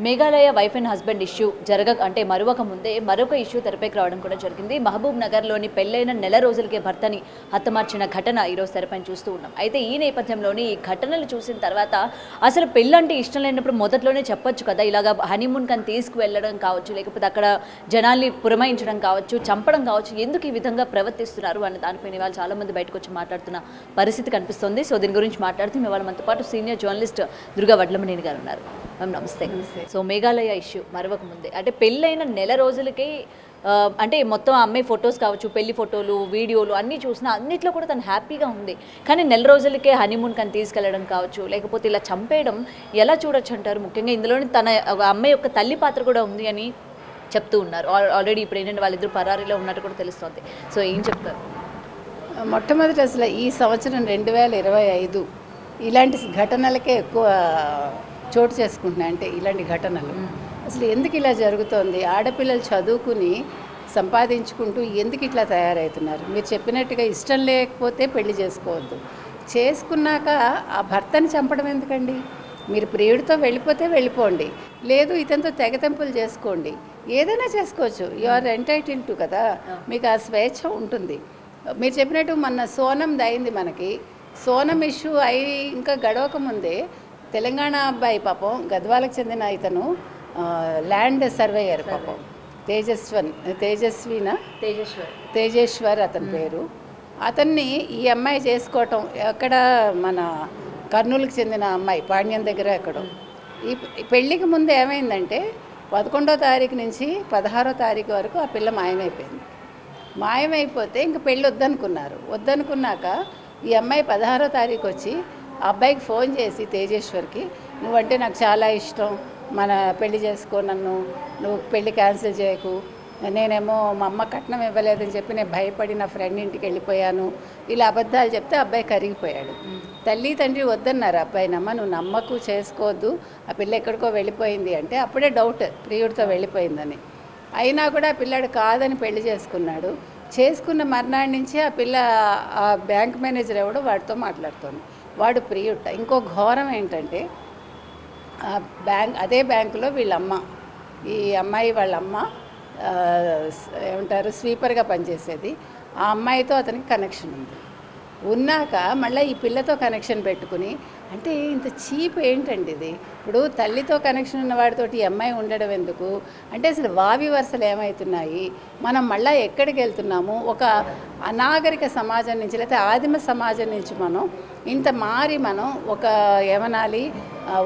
Meghalaya wife and husband issue అంటే మరొక ముందే మరొక ఇష్యూ తెరపైకి రావడం కూడా జరిగింది. మహబూబ్ నగర్లోని పెళ్లైన నెల రోజులకే భర్తని హతమార్చిన ఘటన ఈరోజు తెరపైన చూస్తూ ఉన్నాం. అయితే ఈ నేపథ్యంలోని ఈ ఘటనలు చూసిన తర్వాత అసలు పెళ్ళంటే ఇష్టం లేనప్పుడు మొదట్లోనే చెప్పొచ్చు కదా, ఇలాగ హనీమూన్ కని తీసుకువెళ్ళడం కావచ్చు, లేకపోతే అక్కడ జనాల్ని పురమాయించడం కావచ్చు, చంపడం కావచ్చు, ఎందుకు ఈ విధంగా ప్రవర్తిస్తున్నారు అన్న దానిపైన ఇవాళ చాలా మంది బయటకు వచ్చి మాట్లాడుతున్న పరిస్థితి కనిపిస్తుంది. సో దీని గురించి మాట్లాడుతూ ఇవాళ మనతో పాటు సీనియర్ జర్నలిస్ట్ దుర్గా వడ్లమనేని గారు ఉన్నారు. మ్యామ్ నమస్తే. సో మేఘాలయ ఇష్యూ మరొక ముందే అంటే పెళ్ళైన నెల రోజులకే అంటే మొత్తం అమ్మాయి ఫొటోస్ కావచ్చు, పెళ్లి ఫోటోలు, వీడియోలు అన్నీ చూసినా అన్నిట్లో కూడా తను హ్యాపీగా ఉంది. కానీ నెల రోజులకే హనీమూన్ కని తీసుకెళ్లడం కావచ్చు, లేకపోతే ఇలా చంపేయడం ఎలా చూడొచ్చు అంటారు? ముఖ్యంగా ఇందులోని తన అమ్మాయి యొక్క తల్లి పాత్ర కూడా ఉంది అని చెప్తూ ఉన్నారు. ఆల్రెడీ ఇప్పుడు ఏంటంటే వాళ్ళిద్దరు పరారీలో ఉన్నట్టు కూడా తెలుస్తుంది. సో ఏం చెప్తారు? మొట్టమొదటి అసలు ఈ సంవత్సరం 2025 ఇలాంటి ఘటనలకే ఎక్కువ చోటు చేసుకుంటున్నాయి. అంటే ఇలాంటి ఘటనలు అసలు ఎందుకు ఇలా జరుగుతోంది? ఆడపిల్లలు చదువుకుని సంపాదించుకుంటూ ఎందుకు ఇట్లా తయారవుతున్నారు? మీరు చెప్పినట్టుగా ఇష్టం లేకపోతే పెళ్లి చేసుకోవద్దు, చేసుకున్నాక ఆ భర్తని చంపడం ఎందుకండి? మీరు ప్రియుడితో వెళ్ళిపోతే వెళ్ళిపోండి, లేదు ఇతనితో తెగతెంపులు చేసుకోండి, ఏదైనా చేసుకోవచ్చు. యు ఆర్ ఎంటైటిల్ టు కదా, మీకు ఆ స్వేచ్ఛ ఉంటుంది. మీరు చెప్పినట్టు మొన్న సోనం అయింది. మనకి సోనం ఇష్యూ అయి ఇంకా గడవక ముందే తెలంగాణ అబ్బాయి పాపం గద్వాలకు చెందిన ఇతను ల్యాండ్ సర్వేయర్ పాపం తేజేశ్వర్ అతని పేరు. అతన్ని ఈ అమ్మాయి చేసుకోవటం ఎక్కడ మన కర్నూలుకి చెందిన అమ్మాయి పాణ్యం దగ్గర ఎక్కడో. ఈ పెళ్ళికి ముందు ఏమైందంటే 11వ తారీఖు నుంచి 16వ తారీఖు వరకు ఆ పిల్ల మాయమైపోయింది. మాయమైపోతే ఇంక పెళ్ళి వద్దనుకున్నాక ఈ అమ్మాయి 16వ తారీఖు వచ్చి ఆ అబ్బాయికి ఫోన్ చేసి తేజేశ్వర్కి, నువ్వంటే నాకు చాలా ఇష్టం, మన పెళ్లి చేసుకో, నువ్వు పెళ్లి క్యాన్సిల్ చేయకు, నేనేమో మా అమ్మ కట్నం ఇవ్వలేదని చెప్పి నేను భయపడి నా ఫ్రెండ్ ఇంటికి వెళ్ళిపోయాను, ఇలా అబద్ధాలు చెప్తే అబ్బాయి కరిగిపోయాడు. తల్లి తండ్రి వద్దన్నారు అబ్బాయిని, అమ్మ నువ్వు నమ్మకు, చేసుకోవద్దు, ఆ పిల్ల ఎక్కడికో వెళ్ళిపోయింది అంటే అప్పుడే డౌట్ ప్రియుడితో వెళ్ళిపోయిందని. అయినా కూడా ఆ పిల్లాడు కాదని పెళ్లి చేసుకున్నాడు. చేసుకున్న మర్నాడు నుంచి ఆ పిల్ల ఆ బ్యాంక్ మేనేజర్ ఎవడో వాడితో మాట్లాడుతోంది. వాడు ప్రియుట. ఇంకో ఘోరం ఏంటంటే అదే బ్యాంకులో వీళ్ళమ్మ, ఈ అమ్మాయి వాళ్ళమ్మ ఏమంటారు స్వీపర్గా పనిచేసేది. ఆ అమ్మాయితో అతనికి కనెక్షన్ ఉన్నాక మళ్ళీ ఈ పిల్లతో కనెక్షన్ పెట్టుకుని, అంటే ఇంత చీప్ ఏంటండి ఇది? ఇప్పుడు తల్లితో కనెక్షన్ ఉన్న వాడితోటి ఈ అమ్మాయి ఉండడం ఎందుకు? అంటే అసలు వావి వరుసలు ఏమవుతున్నాయి? మనం మళ్ళీ ఎక్కడికి వెళ్తున్నాము? ఒక అనాగరిక సమాజం నుంచి లేకపోతే ఆదిమ సమాజం నుంచి మనం ఒక ఏమనాలి,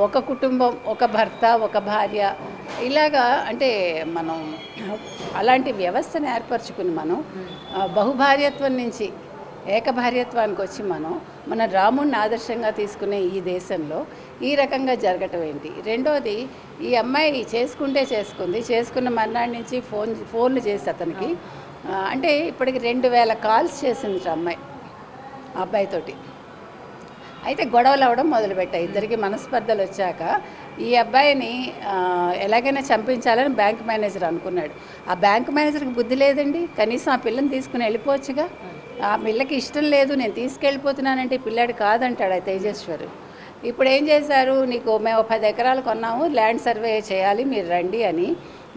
ఒక కుటుంబం, ఒక భర్త, ఒక భార్య, ఇలాగా అంటే మనం అలాంటి వ్యవస్థను ఏర్పరచుకుని మనం బహుభార్యత్వం నుంచి ఏకభార్యత్వానికి వచ్చి మన రాముడిని ఆదర్శంగా తీసుకునే ఈ దేశంలో ఈ రకంగా జరగటం ఏంటి? రెండోది, ఈ అమ్మాయి చేసుకున్న మర్నాడు నుంచి ఫోన్లు చేసి అతనికి అంటే ఇప్పటికి 2000 కాల్స్ చేసింది అమ్మాయి ఆ అబ్బాయితోటి. అయితే గొడవలు అవ్వడం మొదలుపెట్టాయి. ఇద్దరికి మనస్పర్ధలు వచ్చాక ఈ అబ్బాయిని ఎలాగైనా చంపించాలని బ్యాంక్ మేనేజర్ అనుకున్నాడు. ఆ బ్యాంక్ మేనేజర్కి బుద్ధి లేదండి, కనీసం ఆ పిల్లని తీసుకుని వెళ్ళిపోవచ్చుగా. ఆ పిల్లకి ఇష్టం లేదు, నేను తీసుకెళ్ళిపోతున్నానంటే పిల్లాడు కాదంటాడు ఆ తేజేశ్వరు. ఇప్పుడు ఏం చేశారు, మేము 10 ఎకరాలు కొన్నాము, ల్యాండ్ సర్వే చేయాలి, మీరు రండి అని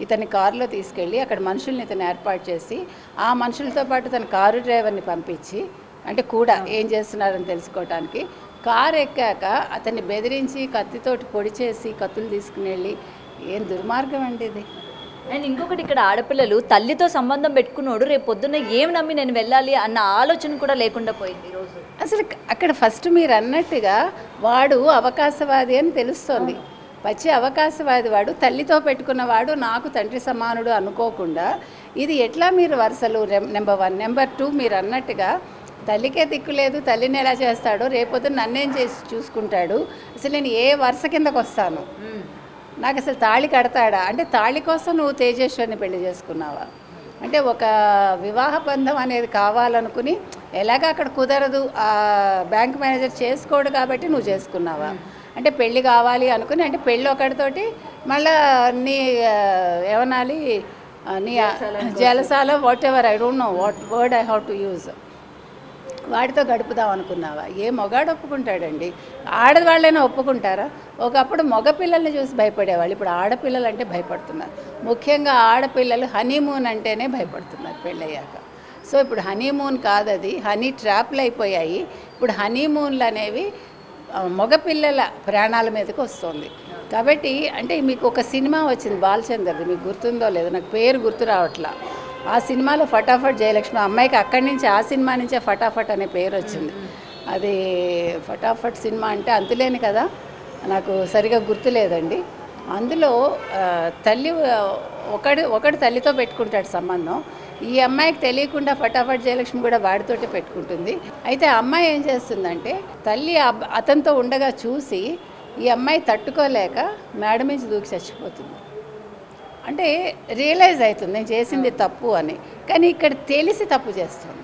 ఇతని కారులో తీసుకెళ్ళి అక్కడ మనుషుల్ని ఇతను ఏర్పాటు చేసి ఆ మనుషులతో పాటు తన కారు డ్రైవర్ని పంపించి, అంటే కూడా ఏం చేస్తున్నారని తెలుసుకోవటానికి, కారు ఎక్కాక అతన్ని బెదిరించి కత్తితోటి పొడి చేసి కత్తులు తీసుకుని వెళ్ళి, ఏం దుర్మార్గం అండి ఇది. అండ్ ఇంకొకటి, ఇక్కడ ఆడపిల్లలు తల్లితో సంబంధం పెట్టుకున్నాడు రేపు పొద్దున్న ఏం నమ్మి నేను వెళ్ళాలి అన్న ఆలోచన కూడా లేకుండా పోయింది ఈరోజు. అసలు అక్కడ ఫస్ట్ మీరు అన్నట్టుగా వాడు అవకాశవాది అని తెలుస్తోంది. పచ్చి అవకాశవాది వాడు, తల్లితో పెట్టుకున్నవాడు నాకు తండ్రి సమానుడు అనుకోకుండా ఇది ఎట్లా మీరు వరుసలు? నెంబర్ 1. నెంబర్ 2, మీరు అన్నట్టుగా తల్లికే దిక్కు లేదు, తల్లిని ఎలా చేస్తాడో, రేపొద్దున నన్నేం చేసి చూసుకుంటాడు, అసలు నేను ఏ వరుస కిందకు వస్తాను, నాకు అసలు తాళి కడతాడా? అంటే తాళి కోసం నువ్వు తేజేశ్వరిని పెళ్లి చేసుకున్నావా? అంటే ఒక వివాహ బంధం అనేది కావాలనుకుని ఎలాగ అక్కడ కుదరదు, ఆ బ్యాంక్ మేనేజర్ చేసుకోడు కాబట్టి నువ్వు చేసుకున్నావా? అంటే పెళ్ళి కావాలి అనుకుని, అంటే పెళ్ళి ఒకటితోటి మళ్ళీ నీ ఏమనాలి, నీ జలసాల whatever, I don't know what word I have to use, వాడితో గడుపుదాం అనుకున్నావా? ఏ మొగాడు ఒప్పుకుంటాడండి? ఆడవాళ్ళైనా ఒప్పుకుంటారా? ఒకప్పుడు మగపిల్లల్ని చూసి భయపడేవాళ్ళు, ఇప్పుడు ఆడపిల్లలు అంటే భయపడుతున్నారు. ముఖ్యంగా ఆడపిల్లలు హనీమూన్ అంటేనే భయపడుతున్నారు పెళ్ళయ్యాక. సో ఇప్పుడు హనీమూన్ కాదు, అది హనీ ట్రాప్లు అయిపోయాయి. ఇప్పుడు హనీమూన్లు అనేవి మగపిల్లల ప్రాణాల మీదకి వస్తుంది. కాబట్టి అంటే మీకు ఒక సినిమా వచ్చింది బాలచందర్ది, మీకు గుర్తుందో లేదో, నాకు పేరు గుర్తు రావట్లా. ఆ సినిమాలో ఫటాఫట్ జయలక్ష్మి అమ్మాయికి అక్కడి నుంచి, ఆ సినిమా నుంచే ఫటాఫట్ అనే పేరు వచ్చింది. అది ఫటాఫట్ సినిమా అంటే అంతులేని కదా, నాకు సరిగా గుర్తులేదండి. అందులో తల్లి ఒకడు తల్లితో పెట్టుకుంటాడు సంబంధం. ఈ అమ్మాయికి తెలియకుండా ఫటాఫట్ జయలక్ష్మి కూడా వాడితోటే పెట్టుకుంటుంది. అయితే ఆ అమ్మాయి ఏం చేస్తుందంటే, తల్లి అతనితో ఉండగా చూసి ఈ అమ్మాయి తట్టుకోలేక మేడ నుంచి దూకి చచ్చిపోతుంది. అంటే రియలైజ్ అవుతుంది నేను చేసింది తప్పు అని, కానీ ఇక్కడ తెలిసి తప్పు చేస్తుంది.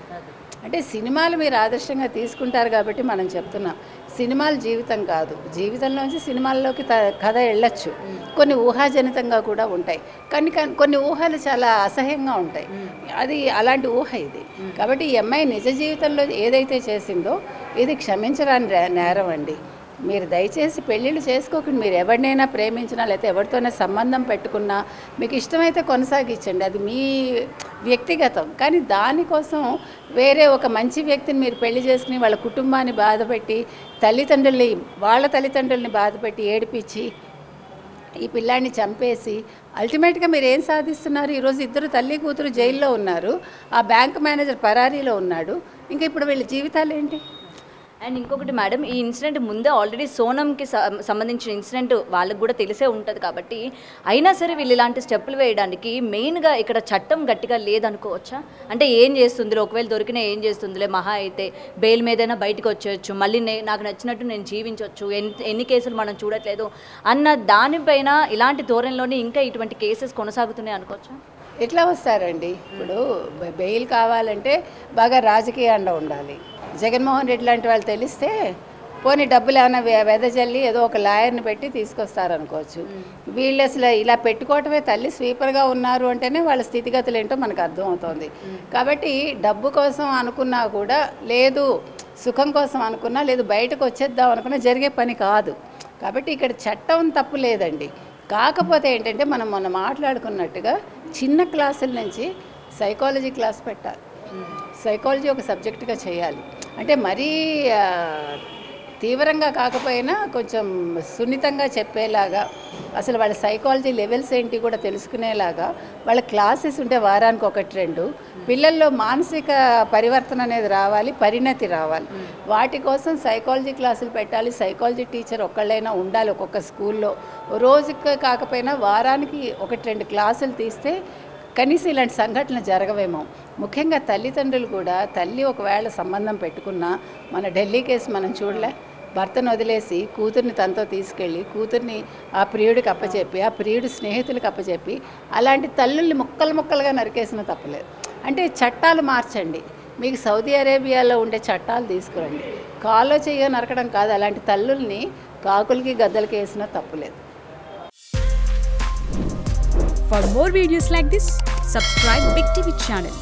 అంటే సినిమాలు మీరు ఆదర్శంగా తీసుకుంటారు కాబట్టి మనం చెప్తున్నాం, సినిమాలు జీవితం కాదు. జీవితంలోంచి సినిమాల్లోకి కథ వెళ్ళొచ్చు, కొన్ని ఊహాజనితంగా కూడా ఉంటాయి, కానీ కొన్ని ఊహలు చాలా అసహ్యంగా ఉంటాయి. అది అలాంటి ఊహ ఇది. కాబట్టి ఈ అమ్మాయి నిజ జీవితంలో ఏదైతే చేసిందో ఇది క్షమించరాని నేరం అండి. మీరు దయచేసి పెళ్ళిళ్ళు చేసుకోకండి. మీరు ఎవరినైనా ప్రేమించినా లేకపోతే ఎవరితోనే సంబంధం పెట్టుకున్నా మీకు ఇష్టమైతే కొనసాగించండి, అది మీ వ్యక్తిగతం. కానీ దానికోసం వేరే ఒక మంచి వ్యక్తిని మీరు పెళ్లి చేసుకుని వాళ్ళ కుటుంబాన్ని బాధపెట్టి, వాళ్ళ తల్లిదండ్రుల్ని బాధపెట్టి ఏడిపించి ఈ పిల్లాడిని చంపేసి అల్టిమేట్గా మీరు ఏం సాధిస్తున్నారు? ఈరోజు ఇద్దరు తల్లి కూతురు జైల్లో ఉన్నారు, ఆ బ్యాంక్ మేనేజర్ పరారీలో ఉన్నాడు. ఇంకా ఇప్పుడు వీళ్ళ జీవితాలు ఏంటి? అండ్ ఇంకొకటి మేడం, ఈ ఇన్సిడెంట్ ముందే ఆల్రెడీ సోనంకి సంబంధించిన ఇన్సిడెంట్ వాళ్ళకు కూడా తెలిసే ఉంటుంది కాబట్టి, అయినా సరే వీళ్ళు ఇలాంటి స్టెప్పులు వేయడానికి మెయిన్గా ఇక్కడ చట్టం గట్టిగా లేదనుకోవచ్చా? అంటే ఏం చేస్తుందిలే, ఒకవేళ దొరికినా ఏం చేస్తుందిలే, మహా అయితే బెయిల్ మీదైనా బయటకు వచ్చేయచ్చు, మళ్ళీ నాకు నచ్చినట్టు నేను జీవించవచ్చు, ఎన్ని కేసులు మనం చూడట్లేదు అన్న దానిపైన ఇలాంటి ధోరణిలోనే ఇంకా ఇటువంటి కేసెస్ కొనసాగుతున్నాయి అనుకోవచ్చా? ఎట్లా వస్తారండి? ఇప్పుడు బెయిల్ కావాలంటే బాగా రాజకీయ అండ ఉండాలి. జగన్మోహన్ రెడ్డి లాంటి వాళ్ళు తెలిస్తే పోనీ డబ్బులు ఏమైనా వెదజల్లి ఏదో ఒక లాయర్ని పెట్టి తీసుకొస్తారనుకోవచ్చు. వీళ్ళు అసలు ఇలా పెట్టుకోవటమే, తల్లి స్వీపర్గా ఉన్నారు అంటేనే వాళ్ళ స్థితిగతులు ఏంటో మనకు అర్థమవుతుంది. కాబట్టి డబ్బు కోసం అనుకున్నా కూడా లేదు, సుఖం కోసం అనుకున్నా లేదు, బయటకు వచ్చేద్దాం అనుకున్నా జరిగే పని కాదు. కాబట్టి ఇక్కడ చట్టం తప్పు లేదండి. కాకపోతే ఏంటంటే మనం మొన్న మాట్లాడుకున్నట్టుగా చిన్న క్లాసుల నుంచి సైకాలజీ క్లాస్ పెట్టాలి, సైకాలజీ ఒక సబ్జెక్టుగా చేయాలి. అంటే మరీ తీవ్రంగా కాకపోయినా కొంచెం సున్నితంగా చెప్పేలాగా, అసలు వాళ్ళ సైకాలజీ లెవెల్స్ ఏంటి కూడా తెలుసుకునేలాగా వాళ్ళ క్లాసెస్ ఉంటే వారానికి 1-2 పిల్లల్లో మానసిక పరివర్తన అనేది రావాలి, పరిణతి రావాలి. వాటి కోసం సైకాలజీ క్లాసులు పెట్టాలి. సైకాలజీ టీచర్ ఒక్కళ్ళైనా ఉండాలి ఒక్కొక్క స్కూల్లో. రోజుకి కాకపోయినా వారానికి 1-2 క్లాసులు తీస్తే కనీసం ఇలాంటి సంఘటనలు జరగవేమో. ముఖ్యంగా తల్లిదండ్రులు కూడా, తల్లి ఒకవేళ సంబంధం పెట్టుకున్నా, మన ఢిల్లీ కేసు మనం చూడలే, భర్తను వదిలేసి కూతుర్ని తనతో తీసుకెళ్ళి కూతుర్ని ఆ ప్రియుడికి అప్పచెప్పి, ఆ ప్రియుడి స్నేహితులకు అప్పచెప్పి అలాంటి తల్లుల్ని ముక్కలుగా నరికేసిన తప్పలేదు. అంటే చట్టాలు మార్చండి. మీకు సౌదీ అరేబియాలో ఉండే చట్టాలు తీసుకురండి. కాలో చెయ్యో నరకడం కాదు, అలాంటి తల్లుల్ని కాకులకి గద్దలకి వేసినా తప్పులేదు. For more videos like this, subscribe Big TV channel.